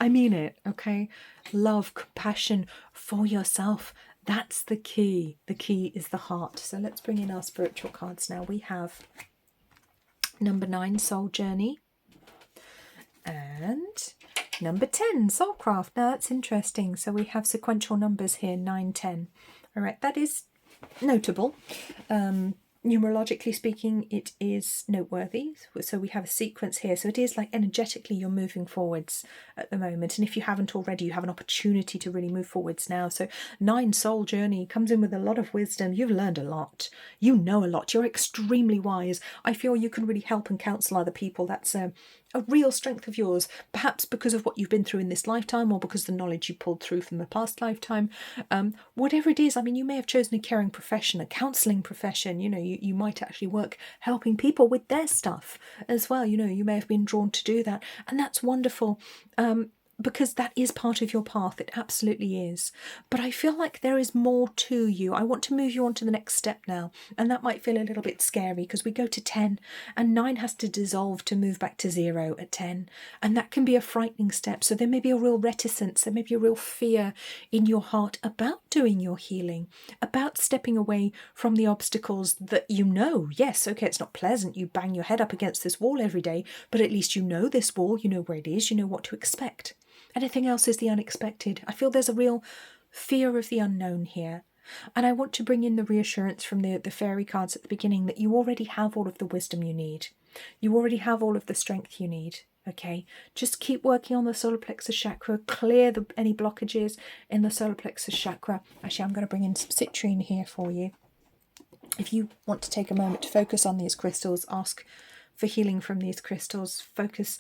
I mean it, okay? Love, compassion for yourself. That's the key. The key is the heart. So let's bring in our spiritual cards now. We have number 9, Soul Journey, and number 10, Soulcraft. Now that's interesting. So we have sequential numbers here, 9, 10. All right, that is notable. Numerologically speaking, it is noteworthy. So we have a sequence here. So it is like energetically you're moving forwards at the moment. And if you haven't already, you have an opportunity to really move forwards now. So 9, Soul Journey, comes in with a lot of wisdom. You've learned a lot. You know a lot. You're extremely wise. I feel you can really help and counsel other people. That's a real strength of yours, perhaps because of what you've been through in this lifetime, or because of the knowledge you pulled through from the past lifetime. Whatever it is, I mean, you may have chosen a caring profession, a counselling profession. You know, you might actually work helping people with their stuff as well. You know, you may have been drawn to do that, and that's wonderful. because that is part of your path. It absolutely is. But I feel like there is more to you. I want to move you on to the next step now. And that might feel a little bit scary because we go to 10 and 9 has to dissolve to move back to 0 at 10. And that can be a frightening step. So there may be a real reticence, there may be a real fear in your heart about doing your healing, about stepping away from the obstacles that you know. Yes, okay, it's not pleasant. You bang your head up against this wall every day, but at least you know this wall, you know where it is, you know what to expect. Anything else is the unexpected. I feel there's a real fear of the unknown here. And I want to bring in the reassurance from the fairy cards at the beginning that you already have all of the wisdom you need. You already have all of the strength you need. Okay, just keep working on the solar plexus chakra, clear any blockages in the solar plexus chakra. Actually, I'm going to bring in some citrine here for you. If you want to take a moment to focus on these crystals, ask for healing from these crystals, focus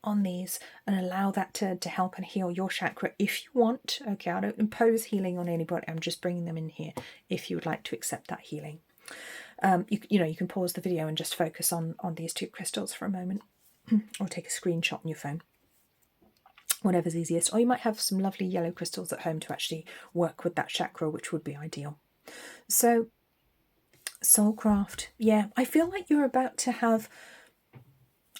on these and allow that to help and heal your chakra if you want. Okay, I don't impose healing on anybody. I'm just bringing them in here if you would like to accept that healing. You can pause the video and just focus on these two crystals for a moment or take a screenshot on your phone, whatever's easiest. Or you might have some lovely yellow crystals at home to actually work with that chakra, which would be ideal. So Soulcraft, yeah, I feel like you're about to have,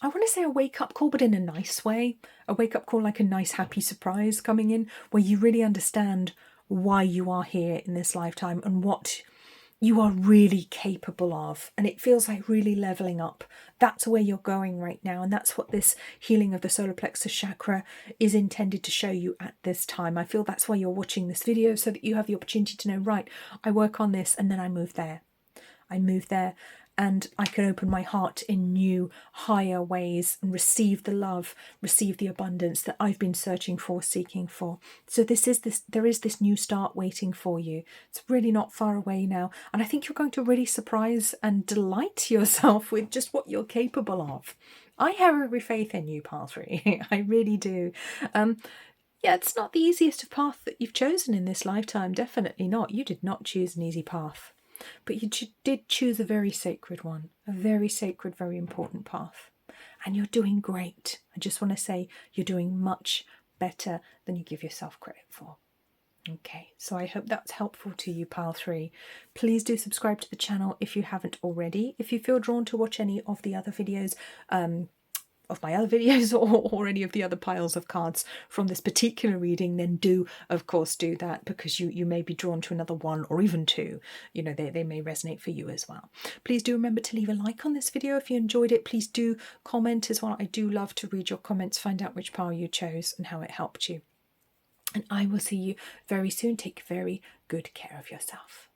I want to say a wake-up call, but in a nice way. A wake-up call, like a nice, happy surprise coming in, where you really understand why you are here in this lifetime and what you are really capable of. And it feels like really leveling up. That's where you're going right now. And that's what this healing of the solar plexus chakra is intended to show you at this time. I feel that's why you're watching this video, so that you have the opportunity to know, right, I work on this and then I move there. I move there and I can open my heart in new, higher ways and receive the love, receive the abundance that I've been searching for, seeking for. So there is this new start waiting for you. It's really not far away now. And I think you're going to really surprise and delight yourself with just what you're capable of. I have every faith in you, Pile 3. I really do. Yeah, it's not the easiest of path that you've chosen in this lifetime. Definitely not. You did not choose an easy path. But you did choose a very sacred one, a very sacred, very important path. And you're doing great. I just want to say you're doing much better than you give yourself credit for. Okay, so I hope that's helpful to you, Pile 3. Please do subscribe to the channel if you haven't already. If you feel drawn to watch any of the other videos, of my other videos or any of the other piles of cards from this particular reading, then do of course do that, because you may be drawn to another one or even two. You know, they may resonate for you as well. Please do remember to leave a like on this video if you enjoyed it. Please do comment as well. I do love to read your comments, find out which pile you chose and how it helped you. And I will see you very soon. Take very good care of yourself.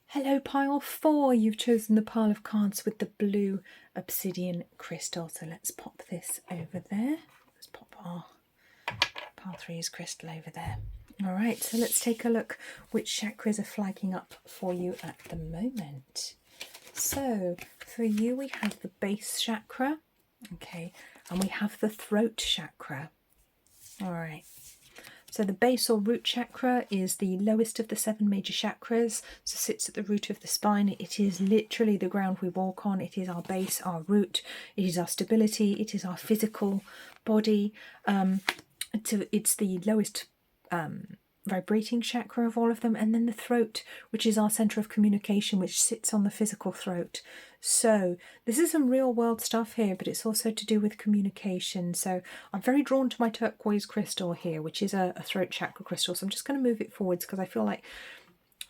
Hello, pile 4. You've chosen the pile of cards with the blue obsidian crystal. So let's pop this over there. Let's pop our pile 3's crystal over there. All right, so let's take a look which chakras are flagging up for you at the moment. So for you, we have the base chakra, okay, and we have the throat chakra. All right. So the base or root chakra is the lowest of the 7 major chakras, so sits at the root of the spine. It is literally the ground we walk on. It is our base, our root. It is our stability. It is our physical body. It's the lowest vibrating chakra of all of them. And then the throat, which is our centre of communication, which sits on the physical throat. So this is some real world stuff here, but it's also to do with communication. So I'm very drawn to my turquoise crystal here, which is a throat chakra crystal. So I'm just going to move it forwards because I feel like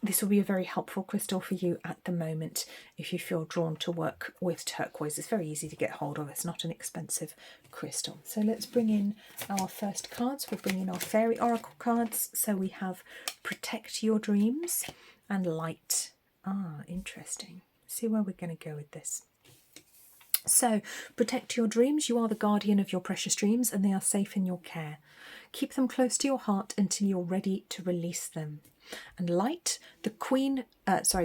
this will be a very helpful crystal for you at the moment if you feel drawn to work with turquoise. It's very easy to get hold of. It's not an expensive crystal. So let's bring in our first cards. We'll bring in our fairy oracle cards. So we have Protect Your Dreams and Light. Ah, interesting. See where we're going to go with this. So, protect your dreams. You are the guardian of your precious dreams and they are safe in your care. Keep them close to your heart until you're ready to release them. And light, the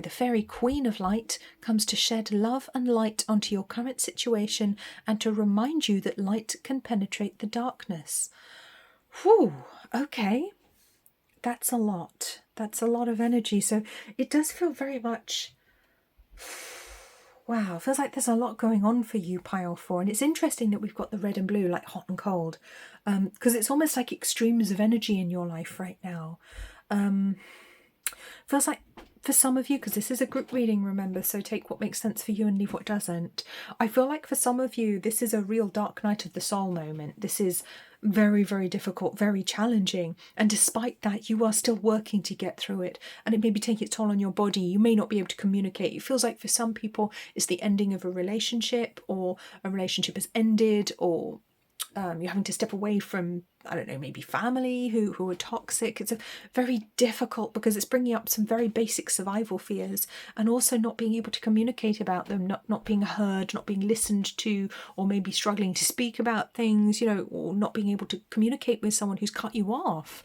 fairy queen of light, comes to shed love and light onto your current situation and to remind you that light can penetrate the darkness. Whew, okay. That's a lot. That's a lot of energy. So it does feel very much Wow, feels like there's a lot going on for you, pile 4. And it's interesting that we've got the red and blue, like hot and cold, because it's almost like extremes of energy in your life right now. Feels like for some of you, because this is a group reading, remember, so take what makes sense for you and leave what doesn't. I feel like for some of you, this is a real dark night of the soul moment. This is very, very difficult, very challenging. And despite that, you are still working to get through it. And it may be taking its toll on your body. You may not be able to communicate. It feels like for some people, it's the ending of a relationship, or a relationship has ended, or you're having to step away from, I don't know, maybe family who are toxic. It's a very difficult, because it's bringing up some very basic survival fears, and also not being able to communicate about them, not being heard, not being listened to, or maybe struggling to speak about things, or not being able to communicate with someone who's cut you off,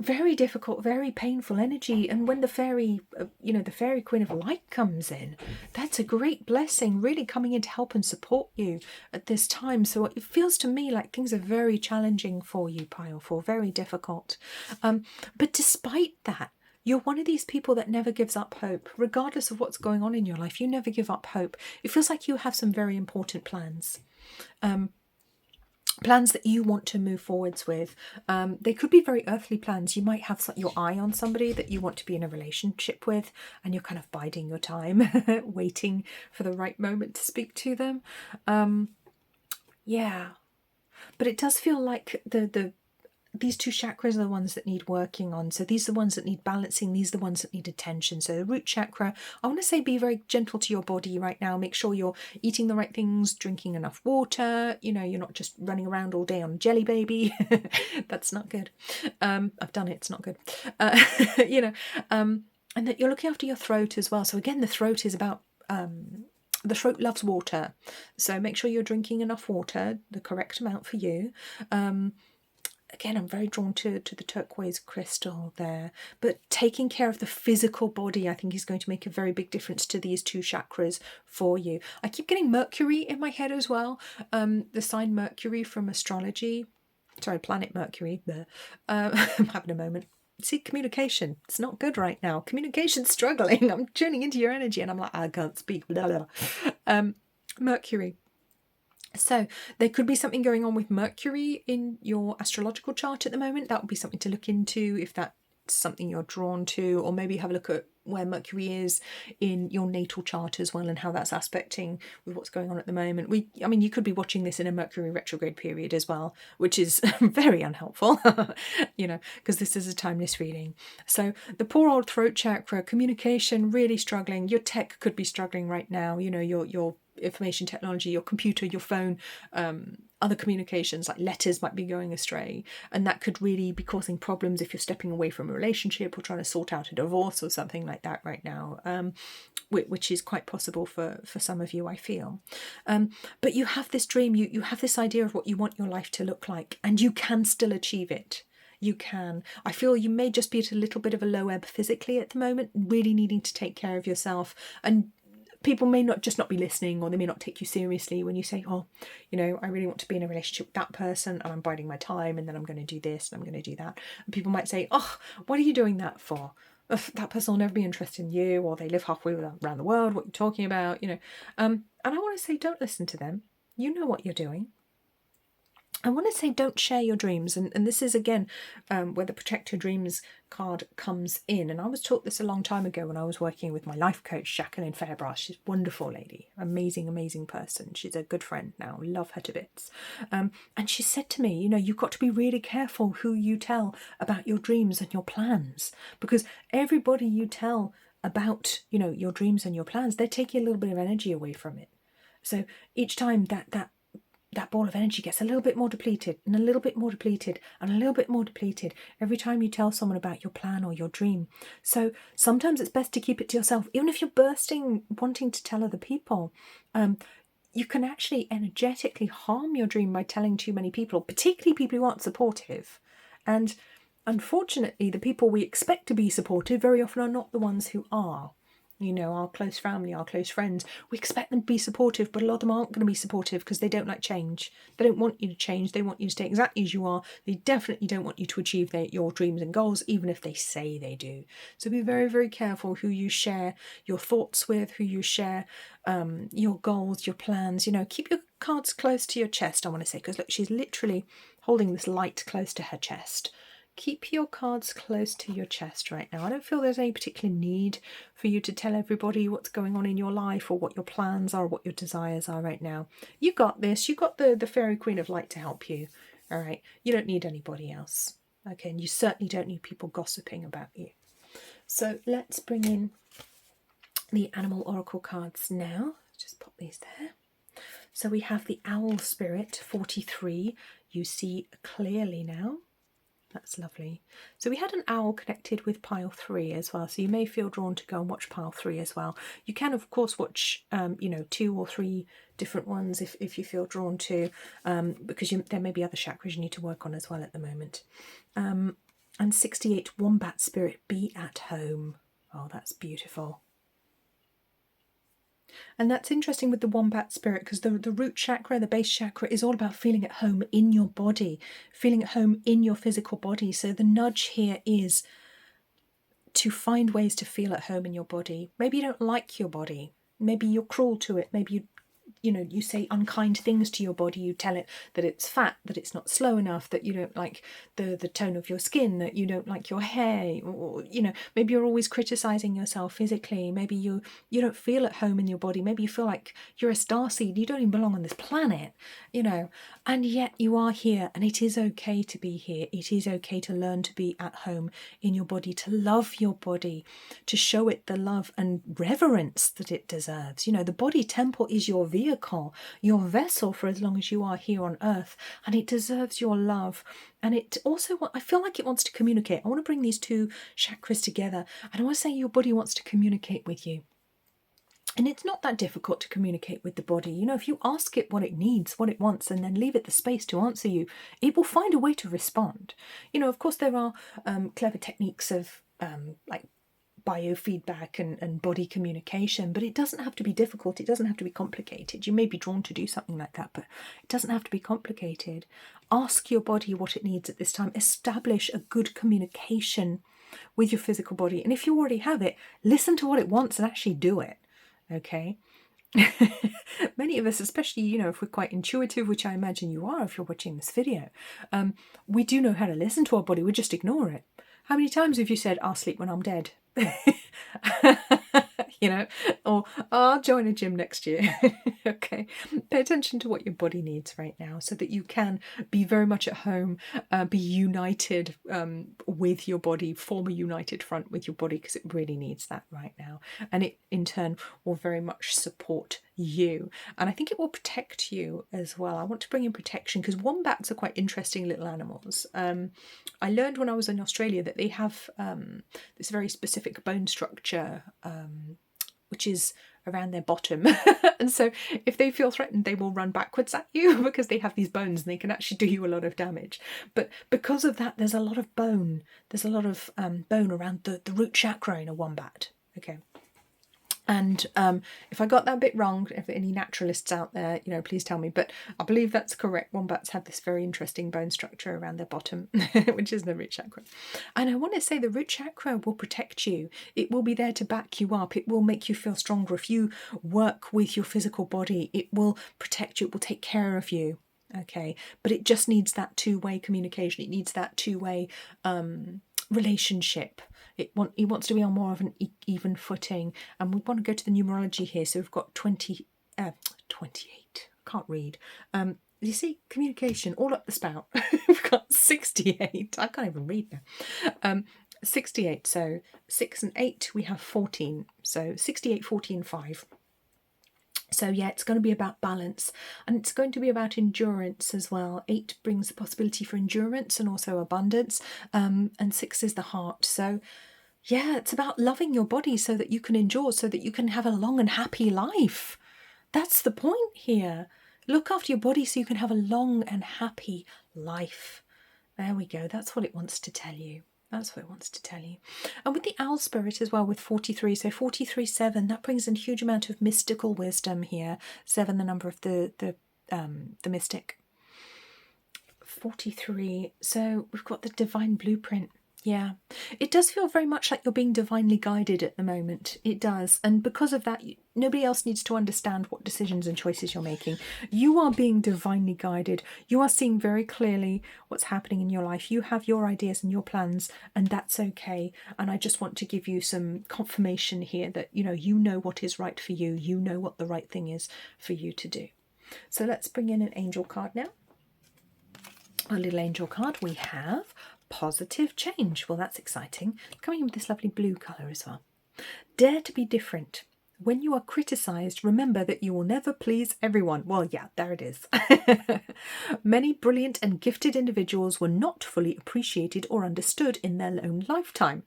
very difficult, very painful energy. And when the fairy, the fairy queen of light comes in, that's a great blessing, really coming in to help and support you at this time. So it feels to me like things are very challenging for you, pile 4, very difficult. But despite that, you're one of these people that never gives up hope. Regardless of what's going on in your life, you never give up hope. It feels like you have some very important plans. Plans that you want to move forwards with. They could be very earthly plans. You might have your eye on somebody that you want to be in a relationship with, and you're kind of biding your time, waiting for the right moment to speak to them. Yeah, but it does feel like these 2 chakras are the ones that need working on. So these are the ones that need balancing. These are the ones that need attention. So the root chakra, I want to say be very gentle to your body right now. Make sure you're eating the right things, drinking enough water. You're not just running around all day on jelly baby. That's not good. I've done it. It's not good. And that you're looking after your throat as well. So again, the throat is about... the throat loves water. So make sure you're drinking enough water, the correct amount for you. Again, I'm very drawn to the turquoise crystal there. But taking care of the physical body, I think, is going to make a very big difference to these 2 chakras for you. I keep getting Mercury in my head as well. The sign Mercury from astrology. Sorry, planet Mercury. I'm having a moment. See, communication. It's not good right now. Communication's struggling. I'm tuning into your energy and I'm like, I can't speak. Blah, blah. Mercury. So there could be something going on with Mercury in your astrological chart at the moment. That would be something to look into if that's something you're drawn to, or maybe have a look at where Mercury is in your natal chart as well, and how that's aspecting with what's going on at the moment. You could be watching this in a Mercury retrograde period as well, which is very unhelpful, because this is a timeless reading. So the poor old throat chakra, communication, really struggling. Your tech could be struggling right now. Your information technology, your computer, your phone, other communications like letters might be going astray, and that could really be causing problems if you're stepping away from a relationship or trying to sort out a divorce or something like that right now, which is quite possible for some of you, I feel. But you have this dream, you have this idea of what you want your life to look like, and you can still achieve it. You can. I feel you may just be at a little bit of a low ebb physically at the moment, really needing to take care of yourself, and people may not be listening, or they may not take you seriously when you say, I really want to be in a relationship with that person, and I'm biding my time, and then I'm going to do this and I'm going to do that. And people might say, what are you doing that for? That person will never be interested in you, or they live halfway around the world. What are you talking about? And I want to say, don't listen to them. You know what you're doing. I want to say don't share your dreams, and this is again where the Protect Your Dreams card comes in. And I was taught this a long time ago when I was working with my life coach, Jacqueline Fairbrass. She's a wonderful lady, amazing person. She's a good friend now, love her to bits. And she said to me, you've got to be really careful who you tell about your dreams and your plans, because everybody you tell about, your dreams and your plans, they're taking a little bit of energy away from it. So each time that ball of energy gets a little bit more depleted, and a little bit more depleted, and a little bit more depleted every time you tell someone about your plan or your dream. So sometimes it's best to keep it to yourself. Even if you're bursting wanting to tell other people, you can actually energetically harm your dream by telling too many people, particularly people who aren't supportive. And unfortunately, the people we expect to be supportive very often are not the ones who are. You know, our close family, our close friends, we expect them to be supportive, but a lot of them aren't going to be supportive because they don't like change. They don't want you to change. They want you to stay exactly as you are. They definitely don't want you to achieve your dreams and goals, even if they say they do. So be very, very careful who you share your thoughts with, who you share your goals, your plans. You know, keep your cards close to your chest, I want to say, because look, she's literally holding this light close to her chest. Keep your cards close to your chest right now. I don't feel there's any particular need for you to tell everybody what's going on in your life or what your plans are, or what your desires are right now. You got this. You got the Fairy Queen of Light to help you. All right. You don't need anybody else. Okay. And you certainly don't need people gossiping about you. So let's bring in the Animal Oracle cards now. Just pop these there. So we have the Owl Spirit, 43. You see clearly now. That's lovely. So we had an owl connected with pile 3 as well, so you may feel drawn to go and watch pile 3 as well. You can of course watch 2 or 3 different ones if you feel drawn to, because there may be other chakras you need to work on as well at the moment. And 68, Wombat Spirit, be at home. Oh, that's beautiful. And that's interesting with the Wombat Spirit, because the root chakra, the base chakra, is all about feeling at home in your body, feeling at home in your physical body. So the nudge here is to find ways to feel at home in your body. Maybe you don't like your body. Maybe you're cruel to it. Maybe you say unkind things to your body. You tell it that it's fat, that it's not slow enough, that you don't like the tone of your skin, that you don't like your hair, or maybe you're always criticizing yourself physically. Maybe you don't feel at home in your body. Maybe you feel like you're a starseed, you don't even belong on this planet, and yet you are here, and it is okay to be here. It is okay to learn to be at home in your body, to love your body, to show it the love and reverence that it deserves. The body temple is your vehicle, your vessel for as long as you are here on earth, and it deserves your love. And it also, I feel like it wants to communicate. I want to bring these two chakras together, and I want to say your body wants to communicate with you. And it's not that difficult to communicate with the body. if you ask it what it needs, what it wants, and then leave it the space to answer you, it will find a way to respond. Of course there are clever techniques of like biofeedback and body communication, but it doesn't have to be difficult. It doesn't have to be complicated. You may be drawn to do something like that, but it doesn't have to be complicated. Ask your body what it needs at this time. Establish a good communication with your physical body. And if you already have it, listen to what it wants and actually do it. Okay. Many of us, especially if we're quite intuitive, which I imagine you are if you're watching this video, we do know how to listen to our body. We just ignore it. How many times have you said, I'll sleep when I'm dead? Or I'll join a gym next year. Okay, pay attention to what your body needs right now so that you can be very much at home, be united with your body, form a united front with your body, because it really needs that right now. And it in turn will very much support you, and I think it will protect you as well. I want to bring in protection because wombats are quite interesting little animals. I learned when I was in Australia that they have this very specific bone structure, which is around their bottom. And so if they feel threatened, they will run backwards at you because they have these bones and they can actually do you a lot of damage. But because of that, there's a lot of bone. There's a lot of bone around the root chakra in a wombat. Okay. And if I got that bit wrong, if any naturalists out there, please tell me. But I believe that's correct. Wombats have this very interesting bone structure around their bottom, which is the root chakra. And I want to say the root chakra will protect you. It will be there to back you up. It will make you feel stronger. If you work with your physical body, it will protect you. It will take care of you. Okay. But it just needs that two-way communication. It needs that two-way relationship. It wants to be on more of an even footing, and we want to go to the numerology here. So we've got 28. I can't read. You see, communication all up the spout. We've got 68. I can't even read now. 68. So 6 and 8. We have 14. So 68, 14, 5. So yeah, it's going to be about balance, and it's going to be about endurance as well. 8 brings the possibility for endurance and also abundance, and 6 is the heart. So yeah, it's about loving your body so that you can endure, so that you can have a long and happy life. That's the point here. Look after your body so you can have a long and happy life. There we go. That's what it wants to tell you. That's what it wants to tell you. And with the owl spirit as well, with 43, so 43-7, that brings in a huge amount of mystical wisdom here. 7, the number of the mystic. 43, so we've got the divine blueprint. Yeah, it does feel very much like you're being divinely guided at the moment. It does. And because of that, nobody else needs to understand what decisions and choices you're making. You are being divinely guided. You are seeing very clearly what's happening in your life. You have your ideas and your plans, and that's okay. And I just want to give you some confirmation here that, you know what is right for you. You know what the right thing is for you to do. So let's bring in an angel card now. A little angel card. We have positive change. Well, that's exciting. Coming in with this lovely blue colour as well. Dare to be different. When you are criticised, remember that you will never please everyone. Well, yeah, there it is. Many brilliant and gifted individuals were not fully appreciated or understood in their own lifetime.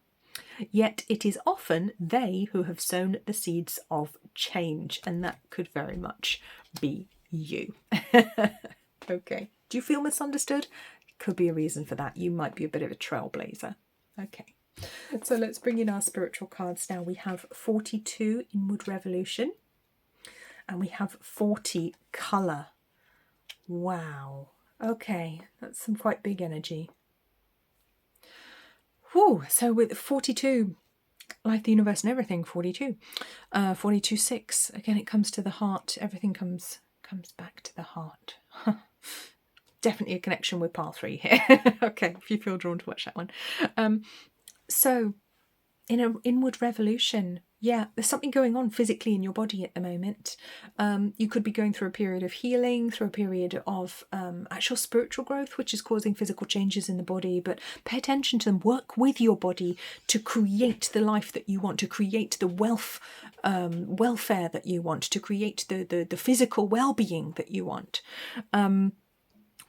Yet it is often they who have sown the seeds of change, and that could very much be you. Okay. Do you feel misunderstood? Could be a reason for that. You might be a bit of a trailblazer. Okay. So let's bring in our spiritual cards now. We have 42 inward revolution and we have 40 colour. Wow. Okay. That's some quite big energy. Whew. So with 42, life, the universe and everything, 42. 42-6. Again, it comes to the heart. Everything comes back to the heart. Definitely a connection with pile 3 here. Okay, if you feel drawn to watch that one. So, in an inward revolution, yeah, there's something going on physically in your body at the moment. You could be going through a period of healing, through a period of actual spiritual growth, which is causing physical changes in the body. But pay attention to them. Work with your body to create the life that you want, to create the welfare that you want, to create the physical well-being that you want.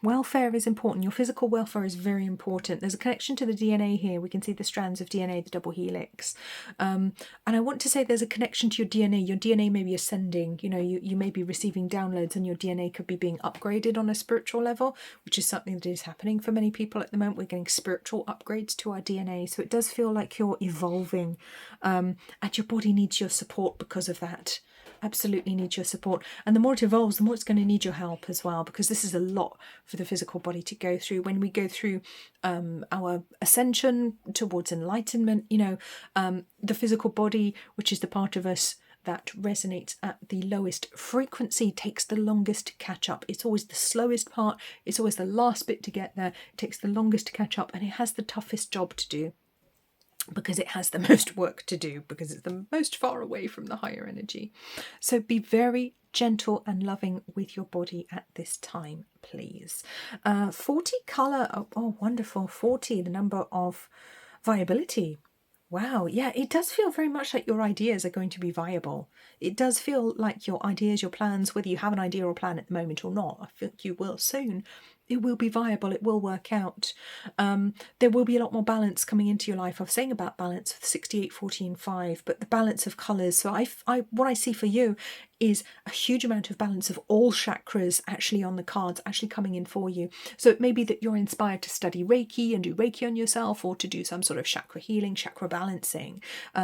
Welfare is important. Your physical welfare is very important. There's a connection to the DNA here. We can see the strands of DNA, the double helix. And I want to say there's a connection to your DNA. Your DNA may be ascending. You may be receiving downloads and your DNA could be being upgraded on a spiritual level, which is something that is happening for many people at the moment. We're getting spiritual upgrades to our DNA. So it does feel like you're evolving. And your body needs your support because of that. Absolutely needs your support, and the more it evolves, the more it's going to need your help as well, because this is a lot for the physical body to go through. When we go through our ascension towards enlightenment, the physical body, which is the part of us that resonates at the lowest frequency, takes the longest to catch up. It's always the slowest part, it's always the last bit to get there, it takes the longest to catch up, and it has the toughest job to do. Because it has the most work to do, because it's the most far away from the higher energy. So be very gentle and loving with your body at this time, please. 40 colour, oh wonderful, 40, the number of viability. Wow, yeah, it does feel very much like your ideas are going to be viable. It does feel like your ideas, your plans, whether you have an idea or plan at the moment or not, I think you will soon, it will be viable, it will work out. There will be a lot more balance coming into your life. I was saying about balance of 68, 14, 5, but the balance of colours. So what I see for you is a huge amount of balance of all chakras actually on the cards, actually coming in for you. So it may be that you're inspired to study Reiki and do Reiki on yourself, or to do some sort of chakra healing, chakra balancing,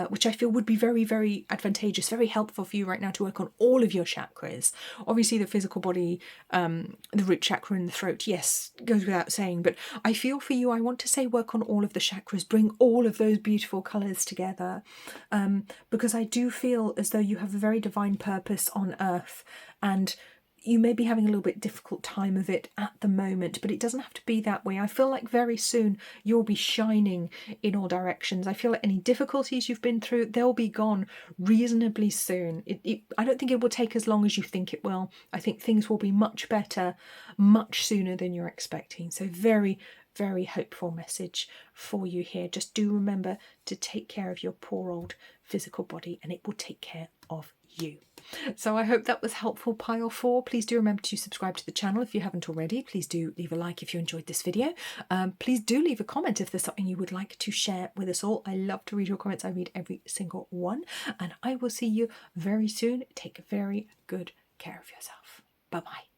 which I feel would be very, very advantageous, very helpful for you right now to work on all of your chakras. Obviously the physical body, the root chakra in the throat, yes, goes without saying, but I feel for you, I want to say work on all of the chakras, bring all of those beautiful colours together, because I do feel as though you have a very divine purpose on earth, and you may be having a little bit difficult time of it at the moment, but it doesn't have to be that way. I feel like very soon you'll be shining in all directions. I feel like any difficulties you've been through, they'll be gone reasonably soon. I don't think it will take as long as you think it will. I think things will be much better, much sooner than you're expecting. So very, very hopeful message for you here. Just do remember to take care of your poor old physical body, and it will take care of you. So I hope that was helpful, pile 4. Please do remember to subscribe to the channel if you haven't already. Please do leave a like if you enjoyed this video. Please do leave a comment if there's something you would like to share with us all. I love to read your comments. I read every single one, and I will see you very soon. Take very good care of yourself. Bye-bye.